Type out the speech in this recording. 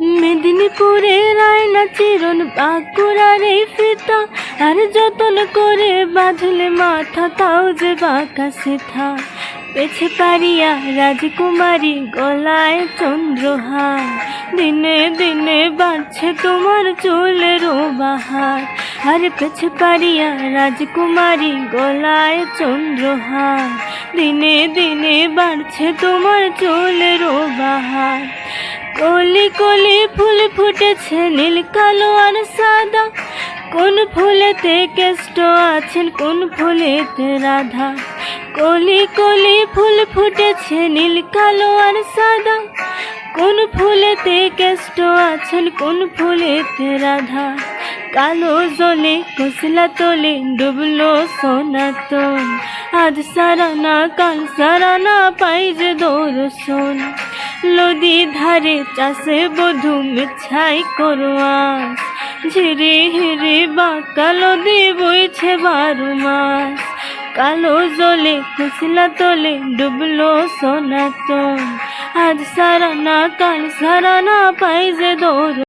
মেদিনীপুরের আয়না চিরন বাঁকুড়ার এই ফিতা, আর যতন করে বাঁধলে মাথা তাও যে বাঁকা সেথা। পেছে পারিয়া রাজকুমারী গলায় চন্দ্রহার, দিনে দিনে বাড়ছে তোমার চুলেরও বাহার। আর পেছে পারিয়া রাজকুমারী গলায় চন্দ্রহার, দিনে দিনে বাড়ছে তোমার চুলেরও বাহার। কলি কলি ফুল ফুটেছে নীল কালো আর সাদা, কোন ফুলেতে কেষ্ট আছেন কোন ফুলেতে রাধা। কলি কলি ফুল ফুটেছে নীল কালো আর সাদা, কোন ফুলেতে কেষ্ট আছেন কোন ফুলেতে রাধা। কালো জলে কুশলা তোলে ডুবলো সনাতন, আজ সারানা কাল সারানা পাই যে দর্শন। নদী ধারে চাষে বধূ মিছাই করো আস, ঝিরি হিরি বাঁকা নদী বইছে 12 মাস। কালো জলে কুশলা তোলে ডুবলো সনাতন, আজ সারানা কাল সারানা পাই যে দর্শন।